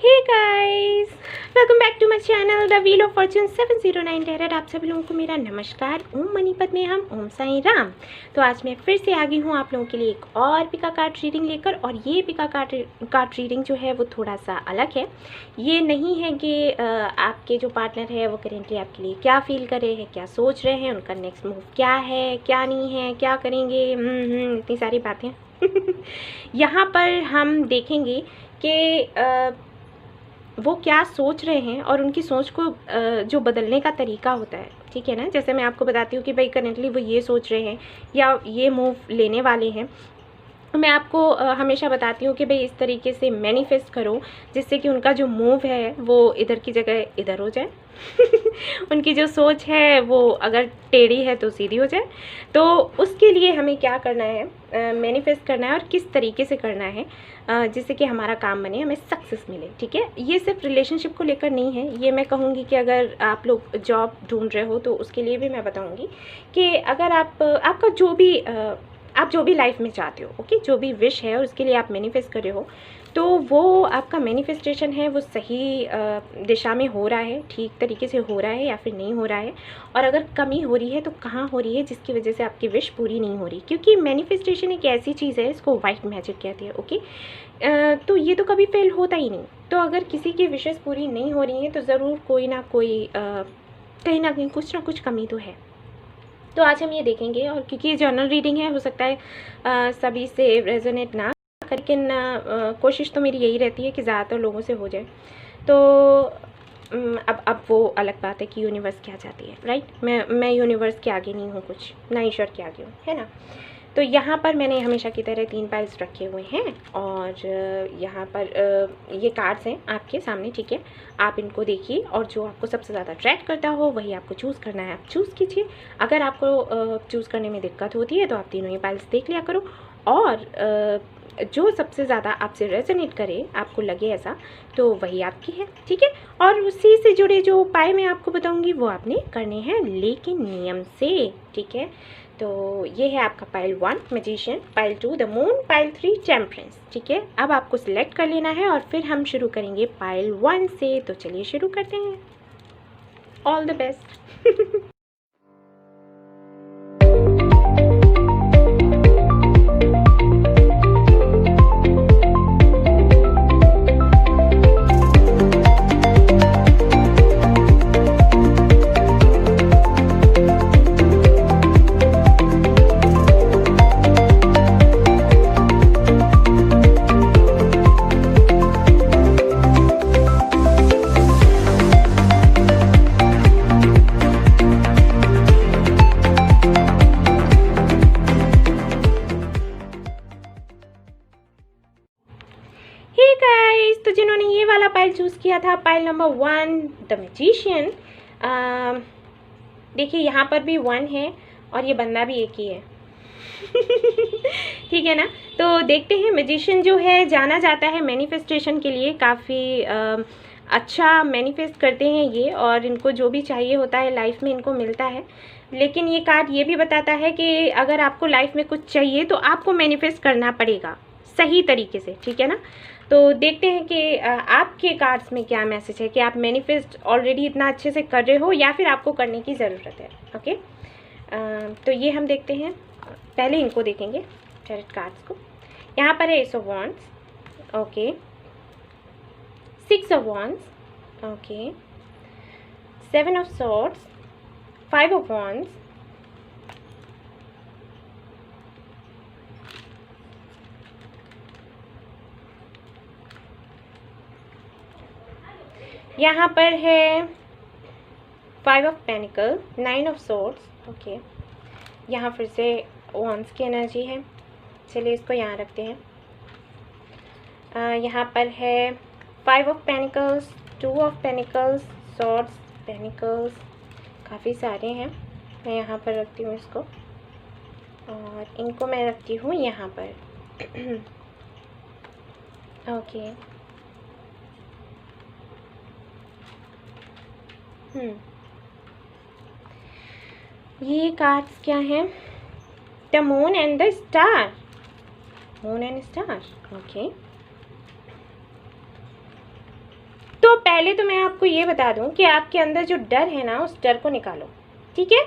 Hey guys, welcome back to my channel the wheel of fortune 709 terror. आप सभी लोगों को मेरा नमस्कार। ओम मणिपत में हम ओम साईं राम। तो आज मैं फिर से आ गई हूँ आप लोगों के लिए एक और पिका कार्ड रीडिंग लेकर। और ये पिका कार्ड रीडिंग जो है वो थोड़ा सा अलग है। ये नहीं है कि आपके जो पार्टनर है वो करेंटली आपके लिए क्या फील कर रहे हैं, क्या सोच रहे हैं, उनका नेक्स्ट मूव क्या है, क्या नहीं है, क्या करेंगे, इतनी सारी बातें यहाँ पर हम देखेंगे कि वो क्या सोच रहे हैं और उनकी सोच को जो बदलने का तरीका होता है, ठीक है ना। जैसे मैं आपको बताती हूँ कि भाई करेंटली वो ये सोच रहे हैं या ये मूव लेने वाले हैं, मैं आपको हमेशा बताती हूँ कि भाई इस तरीके से मैनिफेस्ट करो जिससे कि उनका जो मूव है वो इधर की जगह इधर हो जाए उनकी जो सोच है वो अगर टेढ़ी है तो सीधी हो जाए। तो उसके लिए हमें क्या करना है, मैनिफेस्ट करना है और किस तरीके से करना है जिससे कि हमारा काम बने, हमें सक्सेस मिले, ठीक है। ये सिर्फ रिलेशनशिप को लेकर नहीं है, ये मैं कहूँगी कि अगर आप लोग जॉब ढूंढ रहे हो तो उसके लिए भी मैं बताऊँगी कि अगर आपका आप जो भी लाइफ में चाहते हो, ओके, जो भी विश है और उसके लिए आप मैनिफेस्ट कर रहे हो, तो वो आपका मैनिफेस्टेशन है वो सही दिशा में हो रहा है, ठीक तरीके से हो रहा है या फिर नहीं हो रहा है, और अगर कमी हो रही है तो कहाँ हो रही है जिसकी वजह से आपकी विश पूरी नहीं हो रही। क्योंकि मैनिफेस्टेशन एक ऐसी चीज़ है, इसको वाइट मैजिक कहते हैं, ओके। तो ये तो कभी फेल होता ही नहीं। तो अगर किसी की विशेस पूरी नहीं हो रही हैं तो ज़रूर कोई ना कोई कहीं ना कहीं कुछ ना कुछ कमी तो है। तो आज हम ये देखेंगे, और क्योंकि ये जर्नल रीडिंग है, हो सकता है सभी से रेजोनेट ना, लेकिन कोशिश तो मेरी यही रहती है कि ज़्यादातर लोगों से हो जाए। तो अब वो अलग बात है कि यूनिवर्स क्या चाहती है, राइट। मैं यूनिवर्स के आगे नहीं हूँ कुछ, ना ईश्वर के आगे हूँ, है ना। तो यहाँ पर मैंने हमेशा की तरह 3 पाइल्स रखे हुए हैं और यहाँ पर ये कार्ड्स हैं आपके सामने, ठीक है। आप इनको देखिए और जो आपको सबसे ज़्यादा अट्रैक्ट करता हो वही आपको चूज़ करना है, आप चूज़ कीजिए। अगर आपको चूज़ करने में दिक्कत होती है तो आप तीनों ही पाइल्स देख लिया करो, और जो सबसे ज़्यादा आपसे रेजोनेट करे, आपको लगे ऐसा, तो वही आपकी है, ठीक है। और उसी से जुड़े जो उपाय मैं आपको बताऊंगी वो आपने करने हैं, लेकिन नियम से, ठीक है। तो ये है आपका pile 1 magician, pile 2 the moon, pile 3 temperance, ठीक है। अब आपको सिलेक्ट कर लेना है और फिर हम शुरू करेंगे पाइल 1 से। तो चलिए शुरू करते हैं। All the best. Hey guys, तो जिन्होंने ये वाला पाइल चूज़ किया था, पाइल नंबर 1 द मैजिशियन, देखिए यहाँ पर भी 1 है और ये बंदा भी एक ही है ठीक है ना। तो देखते हैं, मैजिशियन जो है जाना जाता है मैनिफेस्टेशन के लिए, काफ़ी अच्छा मैनिफेस्ट करते हैं ये, और इनको जो भी चाहिए होता है लाइफ में इनको मिलता है। लेकिन ये कार्ड ये भी बताता है कि अगर आपको लाइफ में कुछ चाहिए तो आपको मैनिफेस्ट करना पड़ेगा सही तरीके से, ठीक है ना। तो देखते हैं कि आपके कार्ड्स में क्या मैसेज है, कि आप मैनिफेस्ट ऑलरेडी इतना अच्छे से कर रहे हो या फिर आपको करने की ज़रूरत है, ओके। तो ये हम देखते हैं, पहले इनको देखेंगे टैरोट कार्ड्स को। यहाँ पर है S of wands, okay, 6 of wands, okay, 7 of swords, 5 of wands, यहाँ पर है 5 of panicle, 9 of swords, okay. यहाँ फिर से वॉन्ड्स की एनर्जी है, चलिए इसको यहाँ रखते हैं। यहाँ पर है 5 of pentacles, 2 of pentacles, swords, panicles, काफ़ी सारे हैं। मैं यहाँ पर रखती हूँ इसको, और इनको मैं रखती हूँ यहाँ पर ओके। ये कार्ड्स क्या हैं? The moon and the star, moon and star, okay. पहले तो मैं आपको ये बता दूं कि आपके अंदर जो डर है ना, उस डर को निकालो, ठीक है।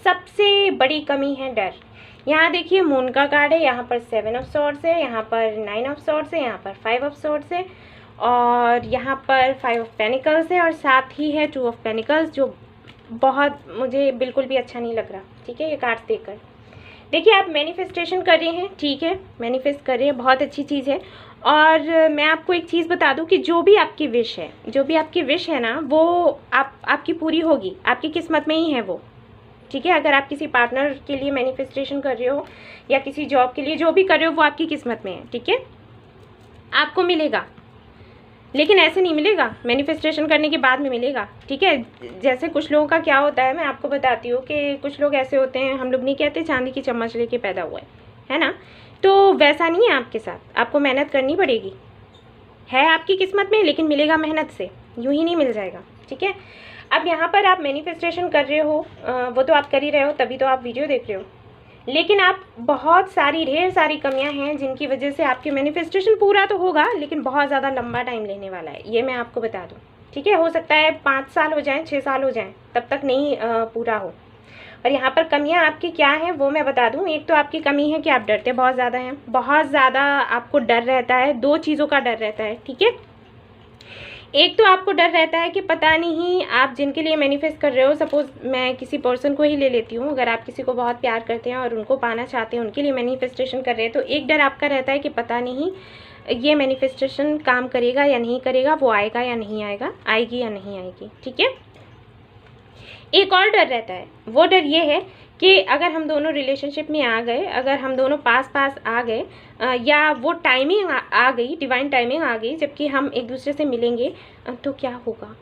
सबसे बड़ी कमी है डर। यहाँ देखिए मून का कार्ड है, यहाँ पर 7 ऑफ सॉर्ड्स है, यहाँ पर 9 ऑफ सॉर्ड्स है, यहाँ पर 5 ऑफ सॉर्ड्स है, और यहाँ पर 5 ऑफ पेनिकल्स है, और साथ ही है 2 ऑफ पेनिकल्स, जो बहुत मुझे बिल्कुल भी अच्छा नहीं लग रहा, ठीक है, ये कार्ड्स देखकर। देखिए आप मैनिफेस्टेशन कर रहे हैं, ठीक है, मैनिफेस्ट कर रहे हैं, बहुत अच्छी चीज़ है। और मैं आपको एक चीज़ बता दूं कि जो भी आपकी विश है, जो भी आपकी विश है ना, वो आपकी पूरी होगी, आपकी किस्मत में ही है वो, ठीक है। अगर आप किसी पार्टनर के लिए मैनिफेस्टेशन कर रहे हो या किसी जॉब के लिए, जो भी कर रहे हो वो आपकी किस्मत में है, ठीक है, आपको मिलेगा। लेकिन ऐसे नहीं मिलेगा, मैनिफेस्टेशन करने के बाद में मिलेगा, ठीक है। जैसे कुछ लोगों का क्या होता है, मैं आपको बताती हूँ कि कुछ लोग ऐसे होते हैं, हम लोग नहीं कहते चांदी की चम्मच लेके पैदा हुआ है ना, तो वैसा नहीं है आपके साथ। आपको मेहनत करनी पड़ेगी, है आपकी किस्मत में, लेकिन मिलेगा मेहनत से, यूं ही नहीं मिल जाएगा, ठीक है। अब यहाँ पर आप मैनिफेस्टेशन कर रहे हो, वो तो आप कर ही रहे हो, तभी तो आप वीडियो देख रहे हो, लेकिन आप बहुत सारी ढेर सारी कमियां हैं जिनकी वजह से आपके मैनिफेस्टेशन पूरा तो होगा, लेकिन बहुत ज़्यादा लंबा टाइम लेने वाला है, ये मैं आपको बता दूं, ठीक है। हो सकता है 5 साल हो जाएं, 6 साल हो जाएं, तब तक नहीं पूरा हो। और यहाँ पर कमियां आपकी क्या हैं वो मैं बता दूं। एक तो आपकी कमी है कि आप डरते बहुत ज़्यादा हैं, बहुत ज़्यादा आपको डर रहता है, 2 चीज़ों का डर रहता है, ठीक है। एक तो आपको डर रहता है कि पता नहीं आप जिनके लिए मैनिफेस्ट कर रहे हो, सपोज मैं किसी पर्सन को ही ले लेती हूँ, अगर आप किसी को बहुत प्यार करते हैं और उनको पाना चाहते हैं, उनके लिए मैनिफेस्टेशन कर रहे हैं, तो एक डर आपका रहता है कि पता नहीं ये मैनिफेस्टेशन काम करेगा या नहीं करेगा, वो आएगा या नहीं आएगा, आएगी या नहीं आएगी, ठीक है। एक और डर रहता है, वो डर ये है कि अगर हम दोनों रिलेशनशिप में आ गए, अगर हम दोनों पास पास आ गए, या वो टाइमिंग आ गई, डिवाइन टाइमिंग आ गई, जबकि हम एक दूसरे से मिलेंगे, तो क्या होगा।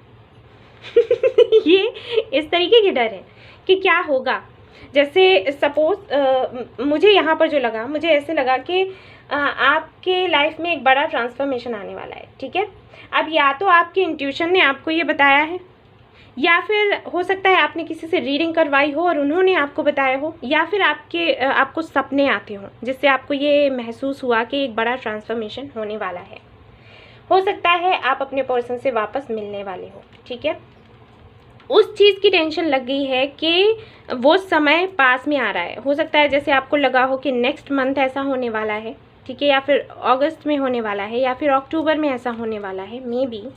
ये इस तरीके के डर है कि क्या होगा। जैसे सपोज मुझे यहाँ पर जो लगा, मुझे ऐसे लगा कि आपके लाइफ में एक बड़ा ट्रांसफॉर्मेशन आने वाला है, ठीक है। अब या तो आपके इंट्यूशन ने आपको ये बताया है, या फिर हो सकता है आपने किसी से रीडिंग करवाई हो और उन्होंने आपको बताया हो, या फिर आपको सपने आते हों जिससे आपको ये महसूस हुआ कि एक बड़ा ट्रांसफॉर्मेशन होने वाला है। हो सकता है आप अपने पर्सन से वापस मिलने वाले हो, ठीक है। उस चीज़ की टेंशन लग गई है कि वो समय पास में आ रहा है। हो सकता है जैसे आपको लगा हो कि नेक्स्ट मंथ ऐसा होने वाला है, ठीक है, या फिर अगस्त में होने वाला है, या फिर अक्टूबर में ऐसा होने वाला है, मे बी।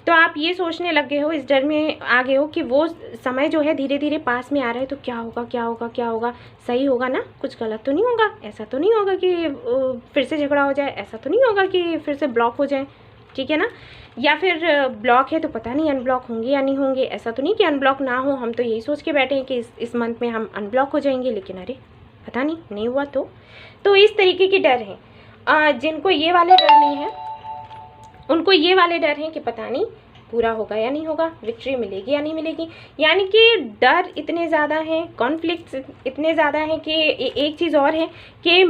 तो आप ये सोचने लग गए हो, इस डर में आ गए हो कि वो समय जो है धीरे धीरे पास में आ रहा है, तो क्या होगा, क्या होगा, क्या होगा, सही होगा ना, कुछ गलत तो नहीं होगा, ऐसा तो नहीं होगा कि फिर से झगड़ा हो जाए, ऐसा तो नहीं होगा कि फिर से ब्लॉक हो जाए, ठीक है ना। या फिर ब्लॉक है तो पता नहीं अनब्लॉक होंगे या नहीं होंगे, ऐसा तो नहीं कि अनब्लॉक ना हो, हम तो यही सोच के बैठे हैं कि इस मंथ में हम अनब्लॉक हो जाएंगे, लेकिन अरे पता नहीं हुआ। तो इस तरीके के डर हैं। जिनको ये वाले डर नहीं है, उनको ये वाले डर हैं कि पता नहीं पूरा होगा या नहीं होगा, विक्ट्री मिलेगी या नहीं मिलेगी। यानी कि डर इतने ज़्यादा हैं, कॉन्फ्लिक्ट्स इतने ज़्यादा हैं कि एक चीज़ और है कि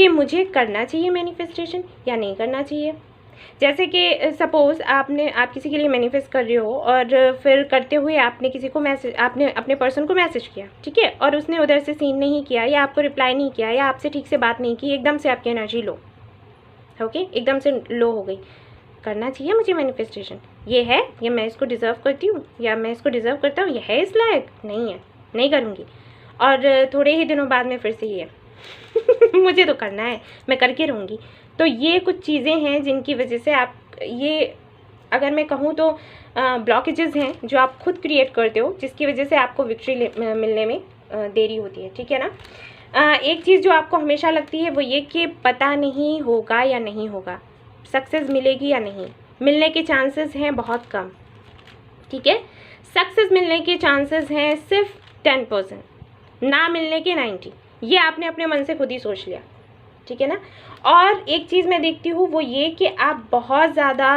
मुझे करना चाहिए मैनिफेस्टेशन या नहीं करना चाहिए। जैसे कि सपोज़ आप किसी के लिए मैनिफेस्ट कर रहे हो और फिर करते हुए आपने आपने अपने पर्सन को मैसेज किया, ठीक है, और उसने उधर से सीन नहीं किया, या आपको रिप्लाई नहीं किया, या आपसे ठीक से बात नहीं की, एकदम से आपकी एनर्जी लो, ओके, एकदम से लो हो गई। करना चाहिए मुझे मैनिफेस्टेशन, ये है, ये मैं इसको डिज़र्व करती हूँ, या मैं इसको डिज़र्व करता हूँ, ये है इस लायक, नहीं है, नहीं करूँगी। और थोड़े ही दिनों बाद में फिर से ये मुझे तो करना है, मैं करके रहूँगी। तो ये कुछ चीज़ें हैं जिनकी वजह से आप ये, अगर मैं कहूँ तो ब्लॉकेजेस हैं जो आप खुद क्रिएट करते हो, जिसकी वजह से आपको विक्ट्री मिलने में देरी होती है, ठीक है ना। एक चीज़ जो आपको हमेशा लगती है वो ये कि पता नहीं होगा या नहीं होगा, सक्सेस मिलेगी या नहीं, मिलने के चांसेस हैं बहुत कम, ठीक है। सक्सेस मिलने के चांसेस हैं सिर्फ 10%, ना मिलने के 90। ये आपने अपने मन से खुद ही सोच लिया, ठीक है ना। और एक चीज़ मैं देखती हूँ वो ये कि आप बहुत ज़्यादा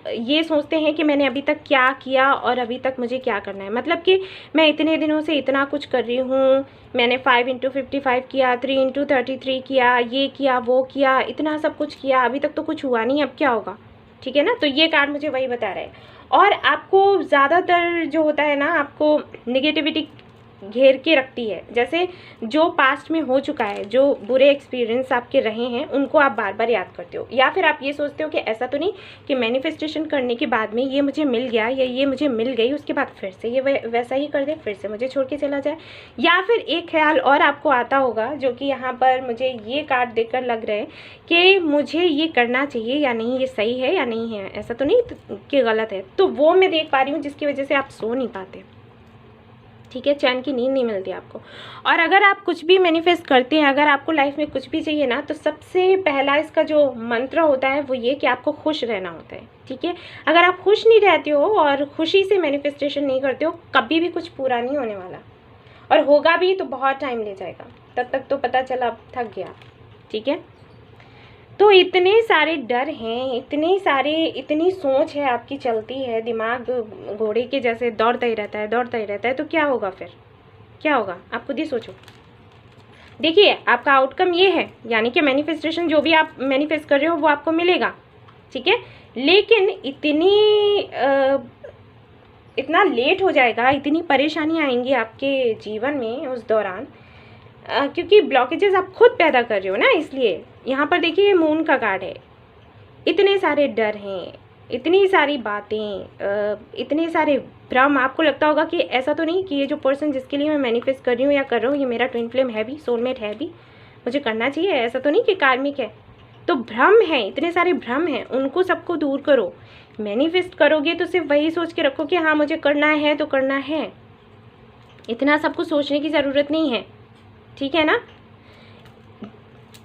ये सोचते हैं कि मैंने अभी तक क्या किया और अभी तक मुझे क्या करना है। मतलब कि मैं इतने दिनों से इतना कुछ कर रही हूँ, मैंने 5 × 55 किया, 3 × 33 किया, ये किया, वो किया, इतना सब कुछ किया, अभी तक तो कुछ हुआ नहीं, अब क्या होगा, ठीक है ना। तो ये कार्ड मुझे वही बता रहा है। और आपको ज़्यादातर जो होता है ना, आपको निगेटिविटी घेर के रखती है। जैसे जो पास्ट में हो चुका है, जो बुरे एक्सपीरियंस आपके रहे हैं, उनको आप बार बार याद करते हो, या फिर आप ये सोचते हो कि ऐसा तो नहीं कि मैनिफेस्टेशन करने के बाद में ये मुझे मिल गया या ये मुझे मिल गई, उसके बाद फिर से ये वैसा ही कर दे, फिर से मुझे छोड़ के चला जाए। या फिर एक ख्याल और आपको आता होगा, जो कि यहाँ पर मुझे ये कार्ड देखकर लग रहा है कि मुझे ये करना चाहिए या नहीं, ये सही है या नहीं है, ऐसा तो नहीं कि गलत है। तो वो मैं देख पा रही हूँ, जिसकी वजह से आप सो नहीं पाते, ठीक है, चैन की नींद नहीं मिलती आपको। और अगर आप कुछ भी मैनिफेस्ट करते हैं, अगर आपको लाइफ में कुछ भी चाहिए ना, तो सबसे पहला इसका जो मंत्र होता है वो ये कि आपको खुश रहना होता है, ठीक है। अगर आप खुश नहीं रहते हो और खुशी से मैनिफेस्टेशन नहीं करते हो, कभी भी कुछ पूरा नहीं होने वाला, और होगा भी तो बहुत टाइम ले जाएगा, तब तक तो पता चला अब थक गया, ठीक है। तो इतने सारे डर हैं, इतनी सोच है आपकी चलती है, दिमाग घोड़े के जैसे दौड़ता ही रहता है, दौड़ता ही रहता है। तो क्या होगा फिर, क्या होगा, आप खुद ही सोचो। देखिए, आपका आउटकम ये है, यानी कि मैनिफेस्टेशन जो भी आप मैनिफेस्ट कर रहे हो वो आपको मिलेगा, ठीक है। लेकिन इतना लेट हो जाएगा, इतनी परेशानियाँ आएंगी आपके जीवन में उस दौरान, क्योंकि ब्लॉकेजेस आप खुद पैदा कर रहे हो ना। इसलिए यहाँ पर देखिए, ये मून का कार्ड है, इतने सारे डर हैं, इतनी सारी बातें, इतने सारे भ्रम। आपको लगता होगा कि ऐसा तो नहीं कि ये जो पर्सन जिसके लिए मैं मैनिफेस्ट कर रही हूँ या कर रहा हूँ, ये मेरा ट्विन फ्लेम है भी, सोलमेट है भी, मुझे करना चाहिए, ऐसा तो नहीं कि कार्मिक है। तो भ्रम है, इतने सारे भ्रम हैं, उनको सबको दूर करो। मैनिफेस्ट करोगे तो सिर्फ वही सोच के रखो कि हाँ मुझे करना है तो करना है, इतना सबको सोचने की ज़रूरत नहीं है, ठीक है ना।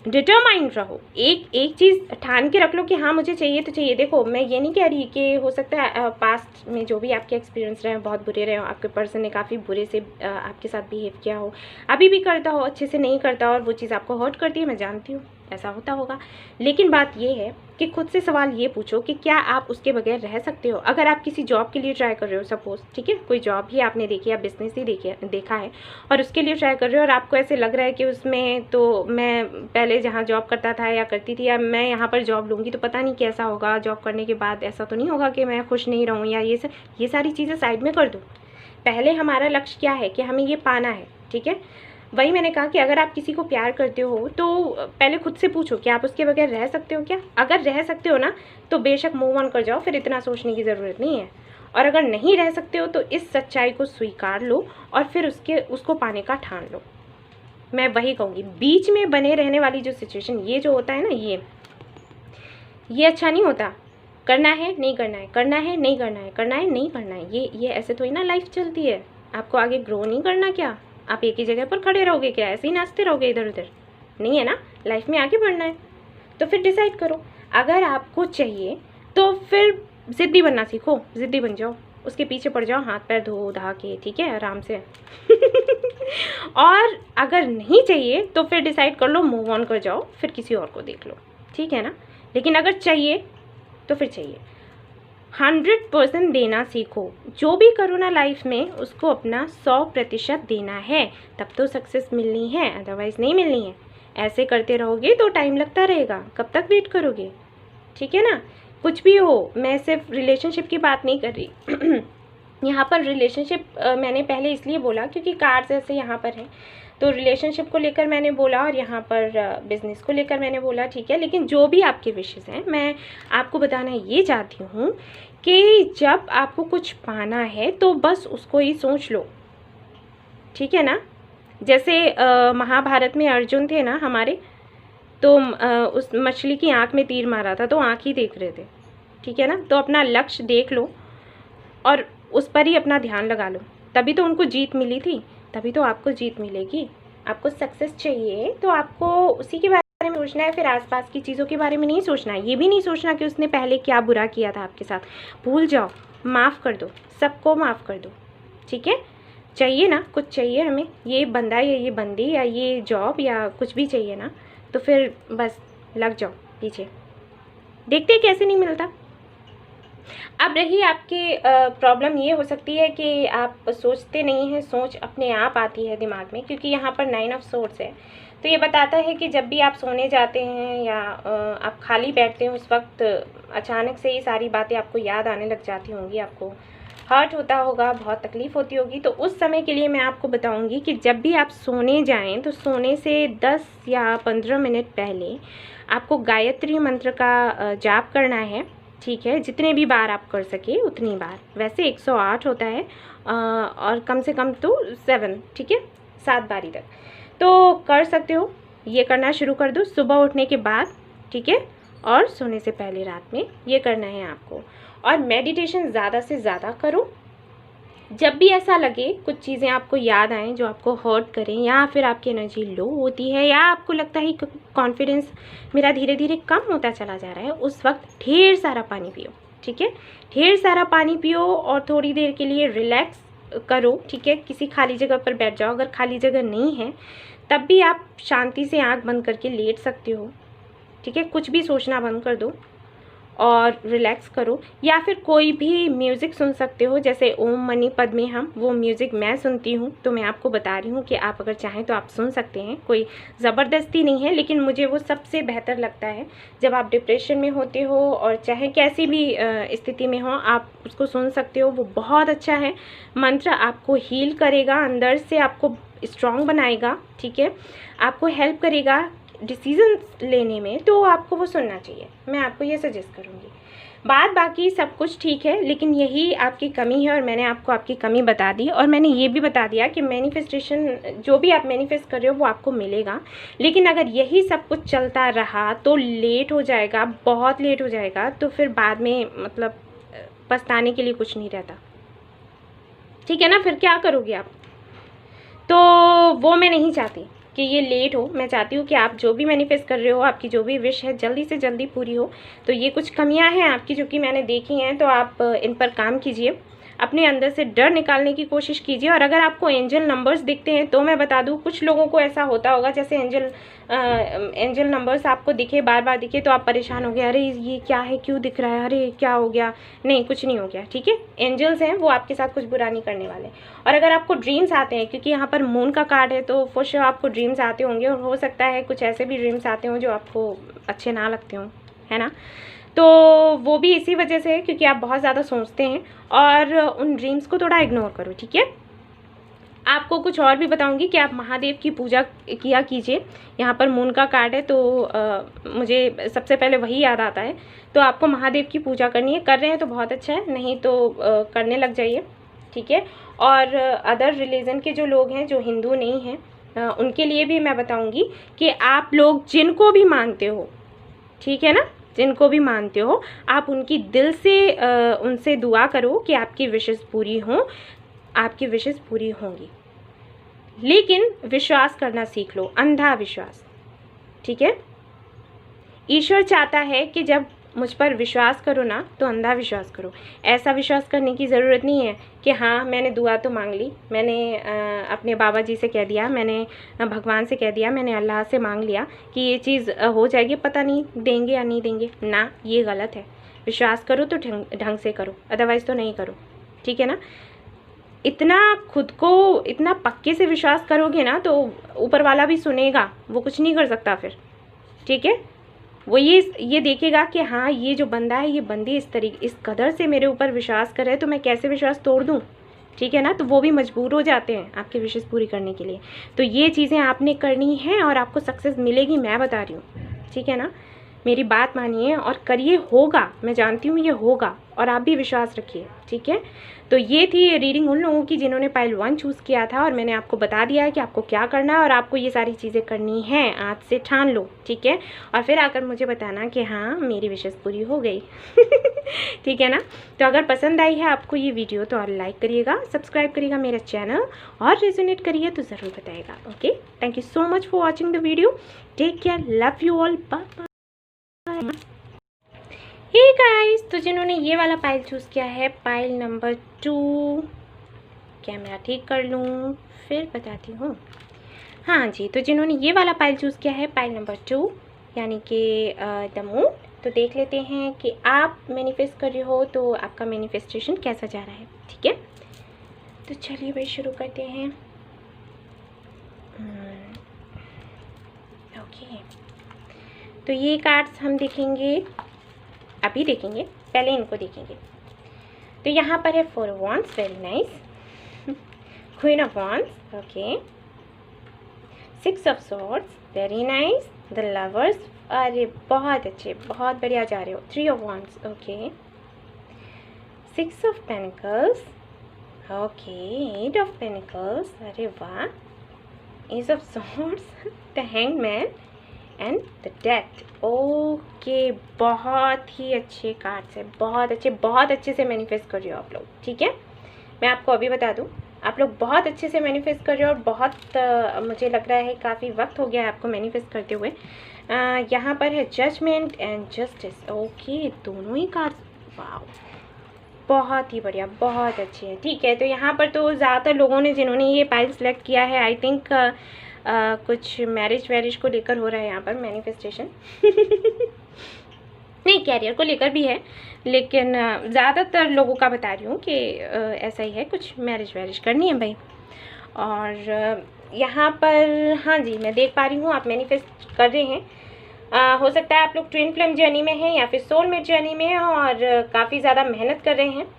डिटरमाइंड रहो, एक चीज़ ठान के रख लो कि हाँ मुझे चाहिए तो चाहिए। देखो, मैं ये नहीं कह रही कि हो सकता है पास्ट में जो भी आपके एक्सपीरियंस रहे बहुत बुरे रहे हो, आपके पर्सन ने काफ़ी बुरे से आपके साथ बिहेव किया हो, अभी भी करता हो, अच्छे से नहीं करता, और वो चीज़ आपको हर्ट करती है, मैं जानती हूँ ऐसा होता होगा। लेकिन बात ये है कि खुद से सवाल ये पूछो कि क्या आप उसके बगैर रह सकते हो। अगर आप किसी जॉब के लिए ट्राई कर रहे हो, सपोज, ठीक है, कोई जॉब ही आपने देखी या बिजनेस ही देखा है, और उसके लिए ट्राई कर रहे हो, और आपको ऐसे लग रहा है कि उसमें तो मैं पहले जहाँ जॉब करता था या करती थी, या मैं यहाँ पर जॉब लूँगी तो पता नहीं कैसा होगा, जॉब करने के बाद ऐसा तो नहीं होगा कि मैं खुश नहीं रहूँ, या ये सारी चीज़ें साइड में कर दो। पहले हमारा लक्ष्य क्या है कि हमें ये पाना है, ठीक है। वही मैंने कहा कि अगर आप किसी को प्यार करते हो तो पहले खुद से पूछो कि आप उसके बगैर रह सकते हो क्या। अगर रह सकते हो ना, तो बेशक मूव ऑन कर जाओ, फिर इतना सोचने की ज़रूरत नहीं है। और अगर नहीं रह सकते हो तो इस सच्चाई को स्वीकार लो और फिर उसको पाने का ठान लो। मैं वही कहूँगी, बीच में बने रहने वाली जो सिचुएशन, ये जो होता है ना, ये अच्छा नहीं होता। करना है नहीं करना है, करना है नहीं करना है, करना है नहीं करना है, ये ऐसे थोड़ी ना लाइफ चलती है। आपको आगे ग्रो नहीं करना क्या? आप एक ही जगह पर खड़े रहोगे क्या? ऐसे ही नाचते रहोगे इधर उधर? नहीं है ना, लाइफ में आगे बढ़ना है। तो फिर डिसाइड करो, अगर आपको चाहिए तो फिर ज़िद्दी बनना सीखो, ज़िद्दी बन जाओ, उसके पीछे पड़ जाओ, हाथ पैर धो धा के, ठीक है, आराम से। और अगर नहीं चाहिए तो फिर डिसाइड कर लो, मूव ऑन कर जाओ, फिर किसी और को देख लो, ठीक है ना। लेकिन अगर चाहिए तो फिर चाहिए। 100% देना सीखो। जो भी करो ना लाइफ में, उसको अपना 100% देना है, तब तो सक्सेस मिलनी है, अदरवाइज़ नहीं मिलनी है। ऐसे करते रहोगे तो टाइम लगता रहेगा, कब तक वेट करोगे, ठीक है ना। कुछ भी हो, मैं सिर्फ रिलेशनशिप की बात नहीं कर रही। यहाँ पर रिलेशनशिप मैंने पहले इसलिए बोला क्योंकि कार्ड्स ऐसे यहाँ पर हैं, तो रिलेशनशिप को लेकर मैंने बोला, और यहाँ पर बिज़नेस को लेकर मैंने बोला, ठीक है। लेकिन जो भी आपके विशेस हैं, मैं आपको बताना ये चाहती हूँ कि जब आपको कुछ पाना है तो बस उसको ही सोच लो, ठीक है ना। जैसे महाभारत में अर्जुन थे ना हमारे, तो उस मछली की आँख में तीर मारा था तो आँख ही देख रहे थे, ठीक है ना। तो अपना लक्ष्य देख लो और उस पर ही अपना ध्यान लगा लो, तभी तो उनको जीत मिली थी, तभी तो आपको जीत मिलेगी। आपको सक्सेस चाहिए तो आपको उसी के बारे में सोचना है, फिर आसपास की चीज़ों के बारे में नहीं सोचना है। ये भी नहीं सोचना कि उसने पहले क्या बुरा किया था आपके साथ, भूल जाओ, माफ़ कर दो, सबको माफ़ कर दो, ठीक है। चाहिए ना, कुछ चाहिए हमें, ये बंदा या ये बंदी या ये जॉब या कुछ भी चाहिए ना, तो फिर बस लग जाओ पीछे, देखते कैसे नहीं मिलता। अब रही आपकी प्रॉब्लम, ये हो सकती है कि आप सोचते नहीं हैं, सोच अपने आप आती है दिमाग में, क्योंकि यहाँ पर 9 ऑफ सोर्ड्स है। तो ये बताता है कि जब भी आप सोने जाते हैं या आप खाली बैठते हैं, उस वक्त अचानक से ये सारी बातें आपको याद आने लग जाती होंगी, आपको हर्ट होता होगा, बहुत तकलीफ़ होती होगी। तो उस समय के लिए मैं आपको बताऊंगी कि जब भी आप सोने जाएं तो सोने से 10 या 15 मिनट पहले आपको गायत्री मंत्र का जाप करना है, ठीक है। जितने भी बार आप कर सके उतनी बार, वैसे 108 होता है और कम से कम तो 7, ठीक है, 7 बारी तक तो कर सकते हो। ये करना शुरू कर दो सुबह उठने के बाद, ठीक है, और सोने से पहले रात में ये करना है आपको। और मेडिटेशन ज़्यादा से ज़्यादा करो। जब भी ऐसा लगे कुछ चीज़ें आपको याद आएँ जो आपको हर्ट करें, या फिर आपकी एनर्जी लो होती है, या आपको लगता है कि कॉन्फिडेंस मेरा धीरे धीरे कम होता चला जा रहा है, उस वक्त ढेर सारा पानी पियो, ठीक है। ढेर सारा पानी पियो और थोड़ी देर के लिए रिलैक्स करो, ठीक है। किसी खाली जगह पर बैठ जाओ। अगर खाली जगह नहीं है तब भी आप शांति से आंख बंद करके लेट सकते हो, ठीक है। कुछ भी सोचना बंद कर दो और रिलैक्स करो। या फिर कोई भी म्यूज़िक सुन सकते हो, जैसे ओम मनी पद्मे हम, वो म्यूज़िक मैं सुनती हूँ, तो मैं आपको बता रही हूँ कि आप अगर चाहें तो आप सुन सकते हैं। कोई ज़बरदस्ती नहीं है, लेकिन मुझे वो सबसे बेहतर लगता है। जब आप डिप्रेशन में होते हो और चाहे कैसी भी स्थिति में हो, आप उसको सुन सकते हो। वो बहुत अच्छा है मंत्र, आपको हील करेगा, अंदर से आपको स्ट्रॉन्ग बनाएगा, ठीक है, आपको हेल्प करेगा डिसीजन लेने में। तो आपको वो सुनना चाहिए, मैं आपको ये सजेस्ट करूँगी। बाकी सब कुछ ठीक है, लेकिन यही आपकी कमी है और मैंने आपको आपकी कमी बता दी। और मैंने ये भी बता दिया कि मैनिफेस्टेशन जो भी आप मैनिफेस्ट कर रहे हो वो आपको मिलेगा। लेकिन अगर यही सब कुछ चलता रहा तो लेट हो जाएगा, बहुत लेट हो जाएगा। तो फिर बाद में मतलब पछताने के लिए कुछ नहीं रहता, ठीक है ना। फिर क्या करोगे आप? तो वो मैं नहीं चाहती कि ये लेट हो। मैं चाहती हूँ कि आप जो भी मैनिफेस्ट कर रहे हो, आपकी जो भी विश है, जल्दी से जल्दी पूरी हो। तो ये कुछ कमियां हैं आपकी जो कि मैंने देखी हैं, तो आप इन पर काम कीजिए। अपने अंदर से डर निकालने की कोशिश कीजिए। और अगर आपको एंजल नंबर्स दिखते हैं तो मैं बता दूं, कुछ लोगों को ऐसा होता होगा, जैसे एंजल नंबर्स आपको दिखे, बार बार दिखे, तो आप परेशान हो गए, अरे ये क्या है, क्यों दिख रहा है, अरे क्या हो गया। नहीं, कुछ नहीं हो गया, ठीक है। एंजल्स हैं, वो आपके साथ कुछ बुरा नहीं करने वाले। और अगर आपको ड्रीम्स आते हैं, क्योंकि यहाँ पर मून का कार्ड है, तो फॉर श्योर आपको ड्रीम्स आते होंगे। और हो सकता है कुछ ऐसे भी ड्रीम्स आते हों जो आपको अच्छे ना लगते हों, है ना। तो वो भी इसी वजह से है क्योंकि आप बहुत ज़्यादा सोचते हैं। और उन ड्रीम्स को थोड़ा इग्नोर करो, ठीक है। आपको कुछ और भी बताऊंगी कि आप महादेव की पूजा किया कीजिए। यहाँ पर मून का कार्ड है, तो मुझे सबसे पहले वही याद आता है। तो आपको महादेव की पूजा करनी है। कर रहे हैं तो बहुत अच्छा है, नहीं तो करने लग जाइए, ठीक है। और अदर रिलीजन के जो लोग हैं, जो हिंदू नहीं हैं, उनके लिए भी मैं बताऊंगी कि आप लोग जिनको भी मानते हो, ठीक है ना, जिनको भी मानते हो, आप उनकी दिल से उनसे दुआ करो कि आपकी विशेस पूरी हों। आपकी विशेस पूरी होंगी, लेकिन विश्वास करना सीख लो, अंधा विश्वास, ठीक है। ईश्वर चाहता है कि जब मुझ पर विश्वास करो ना, तो अंधा विश्वास करो। ऐसा विश्वास करने की ज़रूरत नहीं है कि हाँ मैंने दुआ तो मांग ली, मैंने अपने बाबा जी से कह दिया, मैंने भगवान से कह दिया, मैंने अल्लाह से मांग लिया कि ये चीज़ हो जाएगी, पता नहीं देंगे या नहीं देंगे ना। ये गलत है। विश्वास करो तो ढंग से करो, अदरवाइज़ तो नहीं करो, ठीक है ना। इतना खुद को इतना पक्के से विश्वास करोगे ना, तो ऊपर वाला भी सुनेगा, वो कुछ नहीं कर सकता फिर, ठीक है। वो ये देखेगा कि हाँ ये जो बंदा है, ये बंदी इस कदर से मेरे ऊपर विश्वास करे, तो मैं कैसे विश्वास तोड़ दूँ, ठीक है ना। तो वो भी मजबूर हो जाते हैं आपकी विशेष पूरी करने के लिए। तो ये चीज़ें आपने करनी है और आपको सक्सेस मिलेगी, मैं बता रही हूँ, ठीक है ना। मेरी बात मानिए और करिए, होगा, मैं जानती हूँ ये होगा, और आप भी विश्वास रखिए, ठीक है। तो ये थी रीडिंग उन लोगों की जिन्होंने पाइल 1 चूज़ किया था, और मैंने आपको बता दिया है कि आपको क्या करना है, और आपको ये सारी चीज़ें करनी हैं, आज से ठान लो, ठीक है। और फिर आकर मुझे बताना कि हाँ मेरी विशेष पूरी हो गई ठीक है ना। तो अगर पसंद आई है आपको ये वीडियो तो और लाइक करिएगा, सब्सक्राइब करिएगा मेरा चैनल, और रेजोनेट करिए तो ज़रूर बताइएगा। Okay, thank you so much for watching the video. Take care, love you all, bye bye. Hey guys, तो जिन्होंने ये वाला पाइल चूज़ किया है, पाइल नंबर 2, कैमरा ठीक कर लूँ फिर बताती हूँ। हाँ जी, तो जिन्होंने ये वाला पाइल चूज़ किया है, पाइल नंबर 2 यानी कि द मून, तो देख लेते हैं कि आप मैनिफेस्ट कर रहे हो तो आपका मैनिफेस्टेशन कैसा जा रहा है, ठीक है। तो चलिए भाई शुरू करते हैं। ओके, तो ये कार्ड्स हम देखेंगे, अभी देखेंगे, पहले इनको देखेंगे। तो यहाँ पर है 4 of wands, very nice. Queen of wands, okay. 6 of swords, very nice. The lovers, अरे बहुत अच्छे, बहुत बढ़िया जा रहे हो। 3 of wands, okay. 6 of pentacles, okay. 8 of pentacles, अरे वाह। S of swords, the hangman and the death, okay. बहुत ही अच्छे कार्ड्स है, बहुत अच्छे से मैनिफेस्ट कर रहे हो आप लोग, ठीक है। मैं आपको अभी बता दूं, आप लोग बहुत अच्छे से मैनिफेस्ट कर रहे हो और बहुत मुझे लग रहा है काफ़ी वक्त हो गया है आपको मैनिफेस्ट करते हुए। यहाँ पर है जजमेंट एंड जस्टिस, ओके। दोनों ही कार्ड्स, वाह, बहुत ही बढ़िया, बहुत अच्छे हैं, ठीक है। तो यहाँ पर तो ज़्यादातर लोगों ने जिन्होंने ये पाइल सेलेक्ट किया है, आई थिंक कुछ मैरिज को लेकर हो रहा है यहाँ पर मैनिफेस्टेशन। नहीं, कैरियर को लेकर भी है, लेकिन ज़्यादातर लोगों का बता रही हूँ कि ऐसा ही है, कुछ मैरिज करनी है भाई। और यहाँ पर हाँ जी, मैं देख पा रही हूँ आप मैनिफेस्ट कर रहे हैं। हो सकता है आप लोग ट्विन फ्लेम जर्नी में हैं या फिर सोलमेट जर्नी में हैं और काफ़ी ज़्यादा मेहनत कर रहे हैं।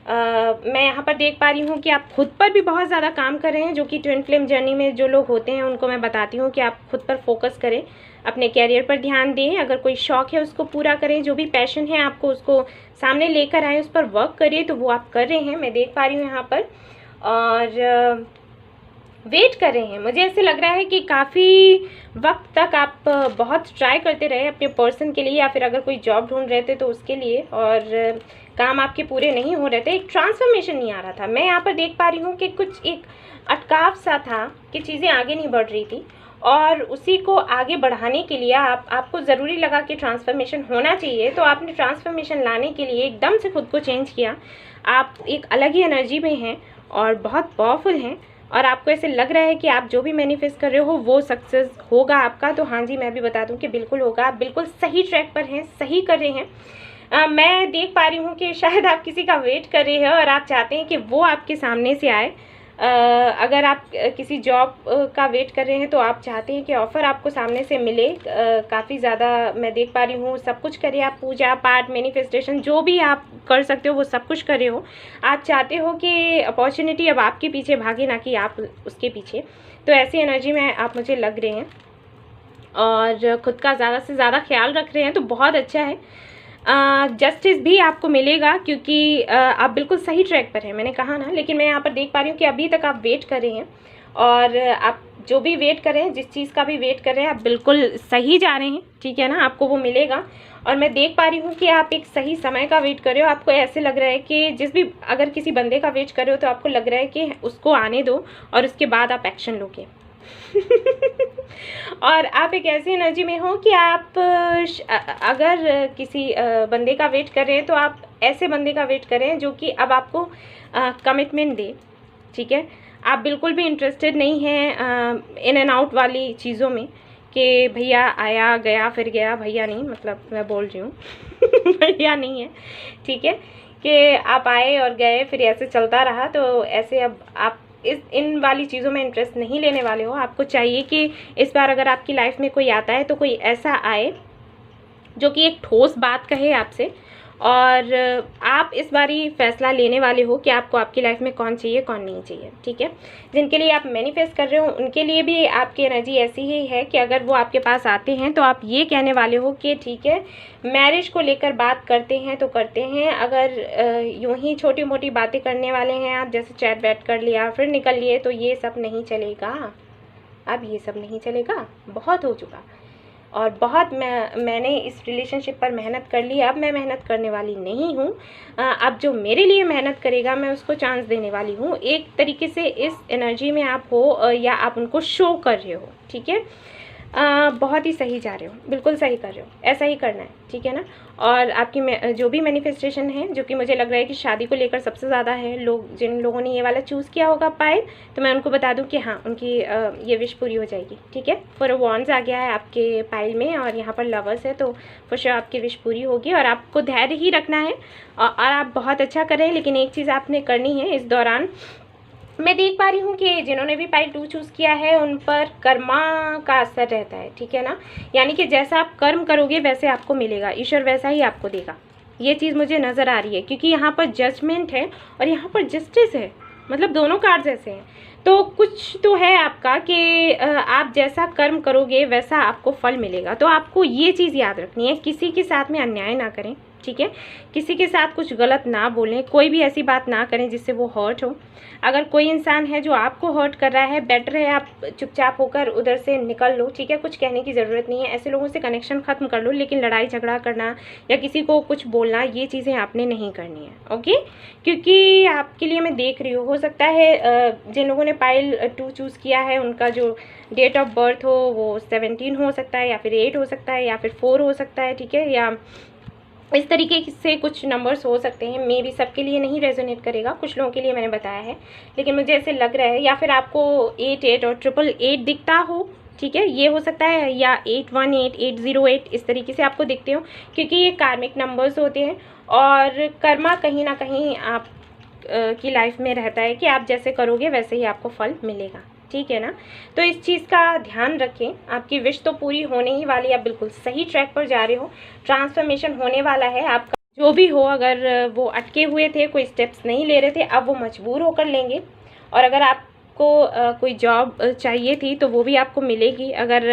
मैं यहाँ पर देख पा रही हूँ कि आप खुद पर भी बहुत ज़्यादा काम कर रहे हैं, जो कि ट्विन फ्लेम जर्नी में जो लोग होते हैं उनको मैं बताती हूँ कि आप खुद पर फोकस करें, अपने कैरियर पर ध्यान दें, अगर कोई शौक़ है उसको पूरा करें, जो भी पैशन है आपको उसको सामने लेकर आए, उस पर वर्क करिए, तो वो आप कर रहे हैं, मैं देख पा रही हूँ यहाँ पर। और वेट कर रहे हैं, मुझे ऐसे लग रहा है कि काफ़ी वक्त तक आप बहुत ट्राई करते रहे अपने पर्सन के लिए, या फिर अगर कोई जॉब ढूंढ रहे थे तो उसके लिए, और काम आपके पूरे नहीं हो रहे थे, एक ट्रांसफॉर्मेशन नहीं आ रहा था। मैं यहाँ पर देख पा रही हूँ कि कुछ एक अटकाव सा था कि चीज़ें आगे नहीं बढ़ रही थी, और उसी को आगे बढ़ाने के लिए आपको ज़रूरी लगा कि ट्रांसफॉर्मेशन होना चाहिए, तो आपने ट्रांसफॉर्मेशन लाने के लिए एकदम से खुद को चेंज किया। आप एक अलग ही एनर्जी में हैं और बहुत पावरफुल हैं, और आपको ऐसे लग रहा है कि आप जो भी मैनिफेस्ट कर रहे हो वो सक्सेस होगा आपका। तो हाँ जी, मैं भी बता दूं कि बिल्कुल होगा, आप बिल्कुल सही ट्रैक पर हैं, सही कर रहे हैं। मैं देख पा रही हूँ कि शायद आप किसी का वेट कर रहे हैं और आप चाहते हैं कि वो आपके सामने से आए। अगर आप किसी जॉब का वेट कर रहे हैं तो आप चाहते हैं कि ऑफ़र आपको सामने से मिले। काफ़ी ज़्यादा मैं देख पा रही हूँ, सब कुछ करिए आप, पूजा पाठ, मैनिफेस्टेशन, जो भी आप कर सकते हो वो सब कुछ कर रहे हो। आप चाहते हो कि अपॉर्चुनिटी अब आपके पीछे भागे, ना कि आप उसके पीछे। तो ऐसी एनर्जी में आप मुझे लग रहे हैं और ख़ुद का ज़्यादा से ज़्यादा ख्याल रख रहे हैं, तो बहुत अच्छा है। जस्टिस भी आपको मिलेगा, क्योंकि आप बिल्कुल सही ट्रैक पर हैं, मैंने कहा ना। लेकिन मैं यहाँ पर देख पा रही हूँ कि अभी तक आप वेट कर रहे हैं, और आप जो भी वेट कर रहे हैं, जिस चीज़ का भी वेट कर रहे हैं, आप बिल्कुल सही जा रहे हैं, ठीक है ना, आपको वो मिलेगा। और मैं देख पा रही हूँ कि आप एक सही समय का वेट कर रहे हो। आपको ऐसे लग रहा है कि अगर किसी बंदे का वेट कर रहे हो तो आपको लग रहा है कि उसको आने दो और उसके बाद आप एक्शन लोगे। और आप एक ऐसी एनर्जी में हो कि आप अगर किसी बंदे का वेट कर रहे हैं तो आप ऐसे बंदे का वेट करें जो कि अब आपको कमिटमेंट दे, ठीक है। आप बिल्कुल भी इंटरेस्टेड नहीं हैं इन एंड आउट वाली चीज़ों में, कि भैया आया गया फिर गया। भैया नहीं, मतलब मैं बोल रही हूँ भैया नहीं है, ठीक है, कि आप आए और गए फिर ऐसे चलता रहा। तो ऐसे अब आप इन वाली चीज़ों में इंटरेस्ट नहीं लेने वाले हो। आपको चाहिए कि इस बार अगर आपकी लाइफ में कोई आता है तो कोई ऐसा आए जो कि एक ठोस बात कहे आपसे, और आप इस बार ही फैसला लेने वाले हो कि आपको आपकी लाइफ में कौन चाहिए कौन नहीं चाहिए, ठीक है। जिनके लिए आप मैनिफेस्ट कर रहे हो उनके लिए भी आपकी एनर्जी ऐसी ही है कि अगर वो आपके पास आते हैं तो आप ये कहने वाले हो कि ठीक है, मैरिज को लेकर बात करते हैं तो करते हैं। अगर यूँ ही छोटी मोटी बातें करने वाले हैं आप, जैसे चैट बैट कर लिया फिर निकल लिए, तो ये सब नहीं चलेगा। अब ये सब नहीं चलेगा, बहुत हो चुका। और बहुत मैंने इस रिलेशनशिप पर मेहनत कर ली, अब मैं मेहनत करने वाली नहीं हूँ। अब जो मेरे लिए मेहनत करेगा मैं उसको चांस देने वाली हूँ। एक तरीके से इस एनर्जी में आप हो, या आप उनको शो कर रहे हो, ठीक है। बहुत ही सही जा रहे हो, बिल्कुल सही कर रहे हो, ऐसा ही करना है, ठीक है ना। और आपकी जो भी मैनिफेस्टेशन है, जो कि मुझे लग रहा है कि शादी को लेकर सबसे ज़्यादा है, जिन लोगों ने ये वाला चूज़ किया होगा पाइल, तो मैं उनको बता दूं कि हाँ, उनकी ये विश पूरी हो जाएगी, ठीक है। 4 वॉन्ड्स आ गया है आपके पाइल में, और यहाँ पर लवर्स है, तो फॉर श्योर आपकी विश पूरी होगी। और आपको धैर्य ही रखना है, और आप बहुत अच्छा कर रहे हैं। लेकिन एक चीज़ आपने करनी है इस दौरान, मैं देख पा रही हूँ कि जिन्होंने भी पाइल 2 चूज़ किया है उन पर कर्मा का असर रहता है, ठीक है ना। यानी कि जैसा आप कर्म करोगे वैसे आपको मिलेगा, ईश्वर वैसा ही आपको देगा, ये चीज़ मुझे नज़र आ रही है, क्योंकि यहाँ पर जजमेंट है और यहाँ पर जस्टिस है, मतलब दोनों कार्ड्स ऐसे हैं। तो कुछ तो है आपका कि आप जैसा कर्म करोगे वैसा आपको फल मिलेगा। तो आपको ये चीज़ याद रखनी है, किसी के साथ में अन्याय ना करें, ठीक है, किसी के साथ कुछ गलत ना बोलें, कोई भी ऐसी बात ना करें जिससे वो हर्ट हो। अगर कोई इंसान है जो आपको हर्ट कर रहा है, बेटर है आप चुपचाप होकर उधर से निकल लो, ठीक है, कुछ कहने की ज़रूरत नहीं है, ऐसे लोगों से कनेक्शन ख़त्म कर लो। लेकिन लड़ाई झगड़ा करना या किसी को कुछ बोलना, ये चीज़ें आपने नहीं करनी है, ओके। क्योंकि आपके लिए मैं देख रही हूँ, हो सकता है जिन लोगों ने पाइल 2 चूज़ किया है उनका जो डेट ऑफ बर्थ हो वो 17 हो सकता है, या फिर 8 हो सकता है, या फिर 4 हो सकता है, ठीक है, या इस तरीके से कुछ नंबर्स हो सकते हैं। मे भी सबके लिए नहीं रेजोनेट करेगा, कुछ लोगों के लिए मैंने बताया है, लेकिन मुझे ऐसे लग रहा है। या फिर आपको 88 और 888 दिखता हो, ठीक है, ये हो सकता है, या 818 808 इस तरीके से आपको दिखते हो, क्योंकि ये कार्मिक नंबर्स होते हैं। और कर्मा कहीं ना कहीं आप की लाइफ में रहता है कि आप जैसे करोगे वैसे ही आपको फल मिलेगा, ठीक है ना। तो इस चीज़ का ध्यान रखें, आपकी विश तो पूरी होने ही वाली है, आप बिल्कुल सही ट्रैक पर जा रहे हो, ट्रांसफॉर्मेशन होने वाला है आपका। जो भी हो, अगर वो अटके हुए थे, कोई स्टेप्स नहीं ले रहे थे, अब वो मजबूर होकर लेंगे। और अगर आपको कोई जॉब चाहिए थी तो वो भी आपको मिलेगी। अगर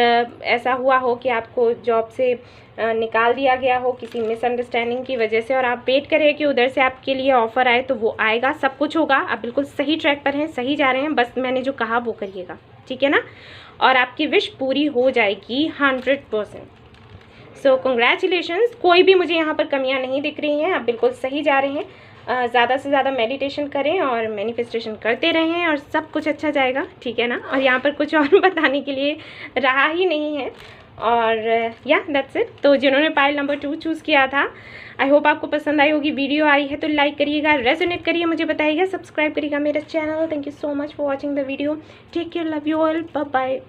ऐसा हुआ हो कि आपको जॉब से निकाल दिया गया हो किसी मिसअंडरस्टैंडिंग की वजह से और आप वेट कर रहे हैं कि उधर से आपके लिए ऑफ़र आए, तो वो आएगा, सब कुछ होगा। आप बिल्कुल सही ट्रैक पर हैं, सही जा रहे हैं, बस मैंने जो कहा वो करिएगा, ठीक है ना। और आपकी विश पूरी हो जाएगी 100%। सो कंग्रेचुलेशंस। कोई भी मुझे यहाँ पर कमियाँ नहीं दिख रही हैं, आप बिल्कुल सही जा रहे हैं। ज़्यादा से ज़्यादा मेडिटेशन करें और मैनिफेस्टेशन करते रहें और सब कुछ अच्छा जाएगा, ठीक है ना। और यहाँ पर कुछ और बताने के लिए रहा ही नहीं है। और या दैट्स इट। तो जिन्होंने पाइल नंबर 2 चूज़ किया था, आई होप आपको पसंद आई होगी। वीडियो आई है तो लाइक करिएगा, रेजोनेट करिए, मुझे बताइएगा, सब्सक्राइब करिएगा मेरा channel. Thank you so much for watching the video. Take care, love you all, bye bye.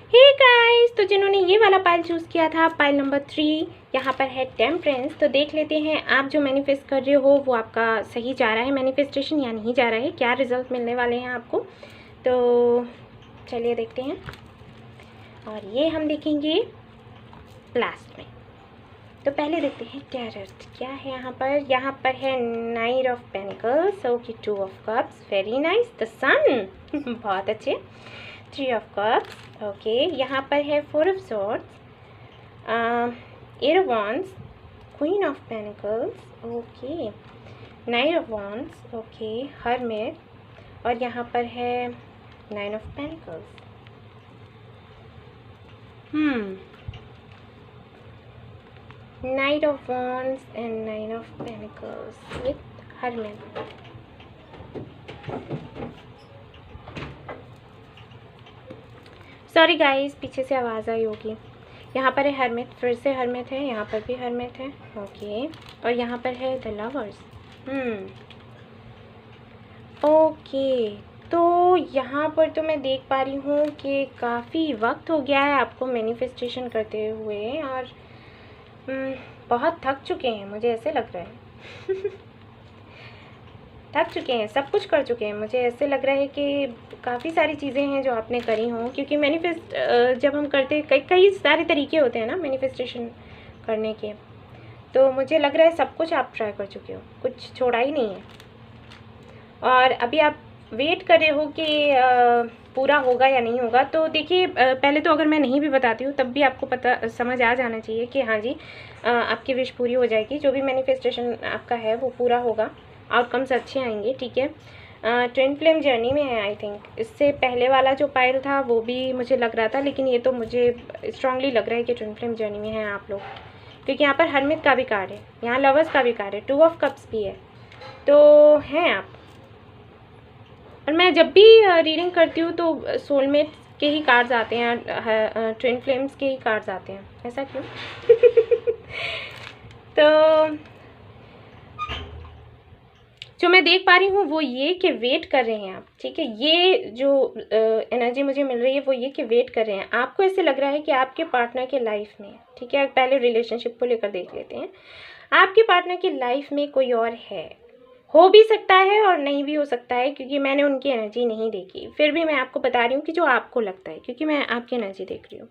Hey guys, तो जिन्होंने ये वाला पाइल चूज़ किया था, पाइल नंबर 3, यहाँ पर है टेम्परेंस। तो देख लेते हैं आप जो मैनिफेस्ट कर रहे हो वो आपका सही जा रहा है मैनिफेस्टेशन या नहीं जा रहा है, क्या रिजल्ट मिलने वाले हैं आपको। तो चलिए देखते हैं, और ये हम देखेंगे लास्ट में। तो पहले देखते हैं टेरर क्या है यहाँ पर। यहाँ पर है knight of pentacles, okay, 2 of cups, very nice, the sun बहुत अच्छे, 3 ऑफ कप्स, ओके। यहाँ पर है 4 of swords, 8 of wands, queen of pentacles, okay, 9 of wands, okay, hermit, और यहाँ पर है 9 of pentacles. Knight of Wands and 9 of Pentacles with Hermit. Sorry guys, पीछे से आवाज़ आई होगी। यहाँ पर है हर्मिट, फिर से हर्मिट है, यहाँ पर भी हर्मिट है, ओके। और यहाँ पर है द लवर्स। ओके, तो यहाँ पर तो मैं देख पा रही हूँ कि काफ़ी वक्त हो गया है आपको मैनिफेस्टेशन करते हुए, और बहुत थक चुके हैं, मुझे ऐसे लग रहा है थक चुके हैं, सब कुछ कर चुके हैं। मुझे ऐसे लग रहा है कि काफ़ी सारी चीज़ें हैं जो आपने करी हों, क्योंकि मैनिफेस्ट जब हम करते कई सारे तरीके होते हैं ना मैनिफेस्टेशन करने के। तो मुझे लग रहा है सब कुछ आप ट्राई कर चुके हो, कुछ छोड़ा ही नहीं है। और अभी आप वेट कर रहे हो कि पूरा होगा या नहीं होगा। तो देखिए, पहले तो अगर मैं नहीं भी बताती हूँ तब भी आपको पता समझ आ जाना चाहिए कि हाँ जी, आपकी विश पूरी हो जाएगी, जो भी मैनिफेस्टेशन आपका है वो पूरा होगा, आउटकम्स अच्छे आएंगे, ठीक है। ट्विन फ्लेम जर्नी में है आई थिंक। इससे पहले वाला जो पाइल था वो भी मुझे लग रहा था, लेकिन ये तो मुझे स्ट्रांगली लग रहा है कि ट्विन फ्लेम जर्नी में हैं आप लोग, क्योंकि यहाँ पर हर्मिट का भी कार्ड है, यहाँ लवर्स का भी कार्ड है, 2 ऑफ कप्स भी है, तो हैं आप। और मैं जब भी रीडिंग करती हूँ तो सोलमेट के ही कार्ड्स आते हैं, ट्विन फ्लेम्स के ही कार्ड्स आते हैं, ऐसा क्यों तो जो मैं देख पा रही हूँ वो ये कि वेट कर रहे हैं आप, ठीक है। ये जो एनर्जी मुझे मिल रही है वो ये कि वेट कर रहे हैं। आपको ऐसे लग रहा है कि आपके पार्टनर के लाइफ में, ठीक है, पहले रिलेशनशिप को लेकर देख लेते हैं। आपके पार्टनर की लाइफ में कोई और है, हो भी सकता है और नहीं भी हो सकता है, क्योंकि मैंने उनकी एनर्जी नहीं देखी, फिर भी मैं आपको बता रही हूँ कि जो आपको लगता है, क्योंकि मैं आपकी एनर्जी देख रही हूँ।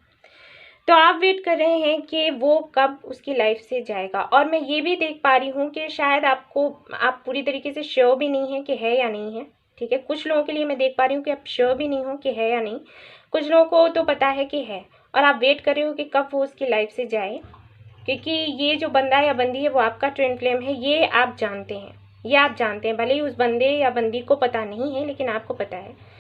तो आप वेट कर रहे हैं कि वो कब उसकी लाइफ से जाएगा। और मैं ये भी देख पा रही हूँ कि शायद आप पूरी तरीके से श्योर भी नहीं है कि है या नहीं है, ठीक है। कुछ लोगों के लिए मैं देख पा रही हूँ कि आप श्योर भी नहीं हो कि है या नहीं, कुछ लोगों को तो पता है कि है, और आप वेट कर रहे हो कि कब वो उसकी लाइफ से जाए, क्योंकि ये जो बंदा या बंदी है वो आपका ट्विन फ्लेम है, ये आप जानते हैं, ये आप जानते हैं। भले ही उस बंदे या बंदी को पता नहीं है, लेकिन आपको पता है।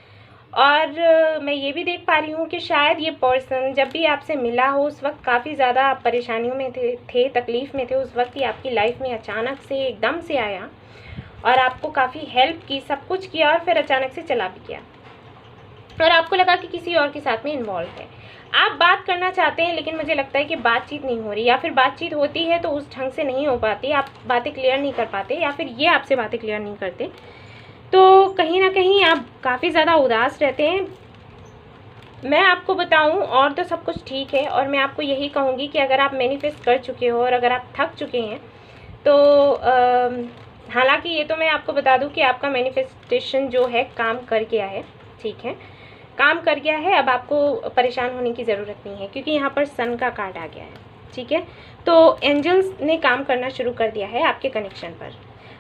और मैं ये भी देख पा रही हूँ कि शायद ये पर्सन जब भी आपसे मिला हो उस वक्त काफ़ी ज़्यादा आप परेशानियों में थे तकलीफ़ में थे। उस वक्त ही आपकी लाइफ में अचानक से एकदम से आया और आपको काफ़ी हेल्प की, सब कुछ किया, और फिर अचानक से चला भी गया, और आपको लगा कि किसी और के साथ में इन्वॉल्व है। आप बात करना चाहते हैं, लेकिन मुझे लगता है कि बातचीत नहीं हो रही, या फिर बातचीत होती है तो उस ढंग से नहीं हो पाती, आप बातें क्लियर नहीं कर पाते, या फिर ये आपसे बातें क्लियर नहीं करते। तो कहीं ना कहीं आप काफ़ी ज़्यादा उदास रहते हैं। मैं आपको बताऊं, और तो सब कुछ ठीक है, और मैं आपको यही कहूँगी कि अगर आप मैनिफेस्ट कर चुके हो और अगर आप थक चुके हैं तो हालांकि ये तो मैं आपको बता दूं कि आपका मैनिफेस्टेशन जो है काम कर गया है, ठीक है, काम कर गया है। अब आपको परेशान होने की ज़रूरत नहीं है, क्योंकि यहाँ पर सन का कार्ड आ गया है, ठीक है। तो एंजल्स ने काम करना शुरू कर दिया है आपके कनेक्शन पर।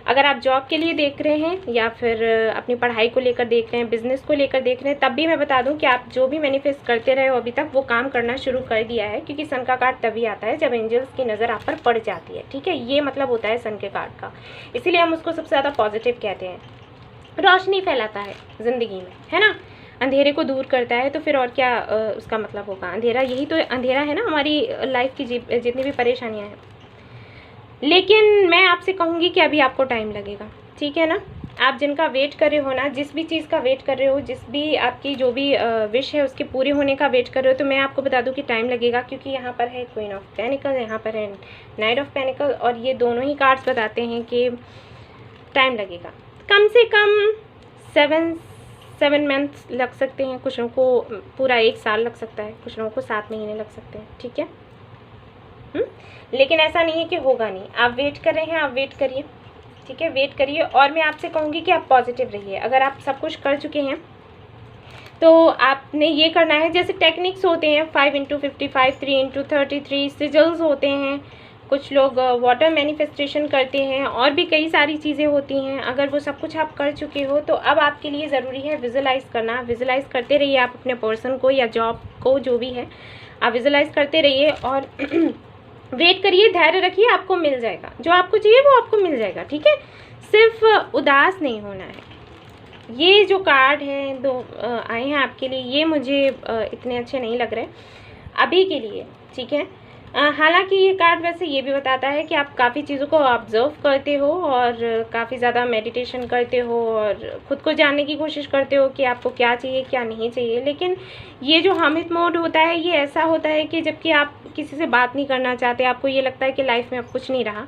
अगर आप जॉब के लिए देख रहे हैं या फिर अपनी पढ़ाई को लेकर देख रहे हैं, बिजनेस को लेकर देख रहे हैं, तब भी मैं बता दूं कि आप जो भी मैनिफेस्ट करते रहे हो अभी तक, वो काम करना शुरू कर दिया है, क्योंकि सन का कार्ड तभी आता है जब एंजल्स की नज़र आप पर पड़ जाती है, ठीक है। ये मतलब होता है सन के कार्ड का, इसीलिए हम उसको सबसे ज़्यादा पॉजिटिव कहते हैं। रोशनी फैलाता है ज़िंदगी में, है ना, अंधेरे को दूर करता है, तो फिर और क्या उसका मतलब होगा। अंधेरा, यही तो अंधेरा है ना हमारी लाइफ की जितनी भी परेशानियाँ हैं। लेकिन मैं आपसे कहूँगी कि अभी आपको टाइम लगेगा, ठीक है ना। आप जिनका वेट कर रहे हो ना, जिस भी चीज़ का वेट कर रहे हो, जिस भी आपकी जो भी विश है उसके पूरे होने का वेट कर रहे हो, तो मैं आपको बता दूं कि टाइम लगेगा, क्योंकि यहाँ पर है क्वीन ऑफ पेनिकल, यहाँ पर है नाइट ऑफ पेनिकल, और ये दोनों ही कार्ड्स बताते हैं कि टाइम लगेगा। कम से कम 7 मंथ्स लग सकते हैं, कुछ लोगों को पूरा 1 साल लग सकता है, कुछ लोगों को 7 महीने लग सकते हैं, ठीक है। लेकिन ऐसा नहीं है कि होगा नहीं। आप वेट कर रहे हैं, आप वेट करिए, ठीक है, वेट करिए। और मैं आपसे कहूँगी कि आप पॉजिटिव रहिए। अगर आप सब कुछ कर चुके हैं तो आपने ये करना है, जैसे टेक्निक्स होते हैं 5x55, 3x33 सिजल्स होते हैं, कुछ लोग वाटर मैनिफेस्टेशन करते हैं, और भी कई सारी चीज़ें होती हैं। अगर वो सब कुछ आप कर चुके हो तो अब आपके लिए ज़रूरी है विजुलाइज़ करना। विजुलाइज़ करते रहिए आप अपने पर्सन को या जॉब को, जो भी है आप विजुलाइज़ करते रहिए और वेट करिए, धैर्य रखिए, आपको मिल जाएगा जो आपको चाहिए, वो आपको मिल जाएगा, ठीक है। सिर्फ उदास नहीं होना है। ये जो कार्ड हैं दो आए हैं आपके लिए, ये मुझे इतने अच्छे नहीं लग रहे अभी के लिए, ठीक है। हालांकि ये कार्ड वैसे ये भी बताता है कि आप काफ़ी चीज़ों को ऑब्जर्व करते हो और काफ़ी ज़्यादा मेडिटेशन करते हो और ख़ुद को जानने की कोशिश करते हो कि आपको क्या चाहिए क्या नहीं चाहिए। लेकिन ये जो हामिद मोड होता है, ये ऐसा होता है कि जबकि आप किसी से बात नहीं करना चाहते, आपको ये लगता है कि लाइफ में अब कुछ नहीं रहा,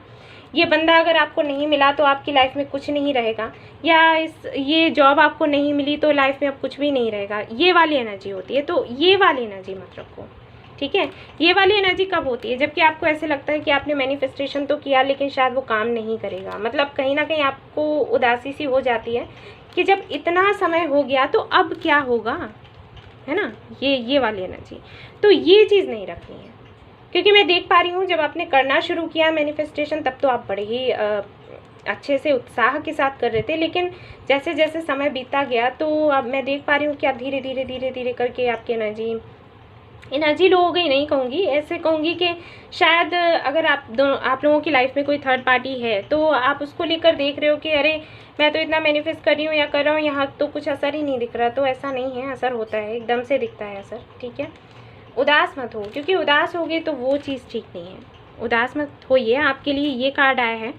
ये बंदा अगर आपको नहीं मिला तो आपकी लाइफ में कुछ नहीं रहेगा, या ये जॉब आपको नहीं मिली तो लाइफ में अब कुछ भी नहीं रहेगा, ये वाली एनर्जी होती है। तो ये वाली एनर्जी मत रखो, ठीक है। ये वाली एनर्जी कब होती है? जबकि आपको ऐसे लगता है कि आपने मैनिफेस्टेशन तो किया लेकिन शायद वो काम नहीं करेगा, मतलब कहीं ना कहीं आपको उदासी सी हो जाती है कि जब इतना समय हो गया तो अब क्या होगा, है ना, ये वाली एनर्जी। तो ये चीज़ नहीं रखनी है, क्योंकि मैं देख पा रही हूँ जब आपने करना शुरू किया मैनिफेस्टेशन तब तो आप बड़े ही अच्छे से उत्साह के साथ कर रहे थे, लेकिन जैसे जैसे समय बीतता गया तो अब मैं देख पा रही हूँ कि आप धीरे धीरे करके आपकी एनर्जी लो हो गई। नहीं कहूँगी, ऐसे कहूँगी कि शायद अगर आप लोगों की लाइफ में कोई थर्ड पार्टी है तो आप उसको लेकर देख रहे हो कि अरे मैं तो इतना मैनिफेस्ट कर रही हूँ या कर रहा हूँ, यहाँ तो कुछ असर ही नहीं दिख रहा। तो ऐसा नहीं है, असर होता है, एकदम से दिखता है असर, ठीक है। उदास मत हो, क्योंकि उदास होगे तो वो चीज़ ठीक नहीं है। उदास मत होइए। आपके लिए ये कार्ड आया है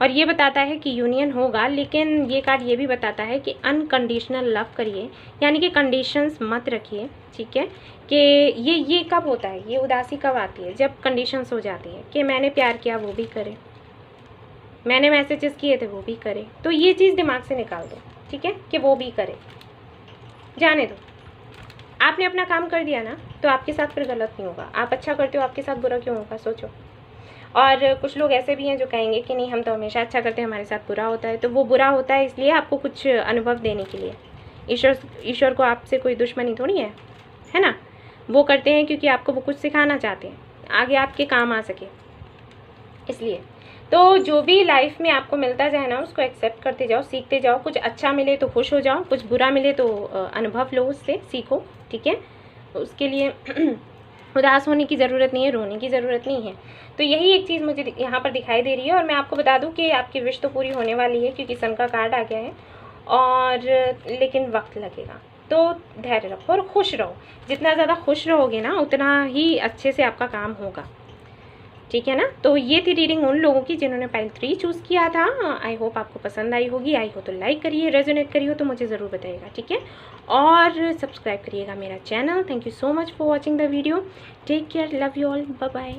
और ये बताता है कि यूनियन होगा, लेकिन ये कार्ड ये भी बताता है कि अनकंडीशनल लव करिए, यानी कि कंडीशंस मत रखिए, ठीक है। कि ये कब होता है, ये उदासी कब आती है? जब कंडीशंस हो जाती हैं कि मैंने प्यार किया वो भी करे, मैंने मैसेजेस किए थे वो भी करे। तो ये चीज़ दिमाग से निकाल दो, ठीक है, कि वो भी करे, जाने दो। आपने अपना काम कर दिया ना तो आपके साथ फिर गलत नहीं होगा। आप अच्छा करते हो, आपके साथ बुरा क्यों होगा, सोचो। और कुछ लोग ऐसे भी हैं जो कहेंगे कि नहीं हम तो हमेशा अच्छा करते हैं, हमारे साथ बुरा होता है। तो वो बुरा होता है इसलिए आपको कुछ अनुभव देने के लिए। ईश्वर को आपसे कोई दुश्मनी थोड़ी है ना। वो करते हैं क्योंकि आपको वो कुछ सिखाना चाहते हैं, आगे आपके काम आ सके, इसलिए। तो जो भी लाइफ में आपको मिलता जाए ना, उसको एक्सेप्ट करते जाओ, सीखते जाओ। कुछ अच्छा मिले तो खुश हो जाओ, कुछ बुरा मिले तो अनुभव लो, उससे सीखो, ठीक है। उसके लिए उदास होने की ज़रूरत नहीं है, रोने की ज़रूरत नहीं है। तो यही एक चीज़ मुझे यहाँ पर दिखाई दे रही है। और मैं आपको बता दूँ कि आपकी विश तो पूरी होने वाली है, क्योंकि सन का कार्ड आ गया है, और लेकिन वक्त लगेगा। तो धैर्य रखो और खुश रहो। जितना ज़्यादा खुश रहोगे ना, उतना ही अच्छे से आपका काम होगा, ठीक है ना। तो ये थी रीडिंग उन लोगों की जिन्होंने पाइल 3 चूज़ किया था। आई होप आपको पसंद आई होगी। आई हो तो लाइक करिए, रेजोनेट करिए तो मुझे ज़रूर बताइएगा, ठीक है। और सब्सक्राइब करिएगा मेरा channel. Thank you so much for watching the video. Take care, love you all, bye bye.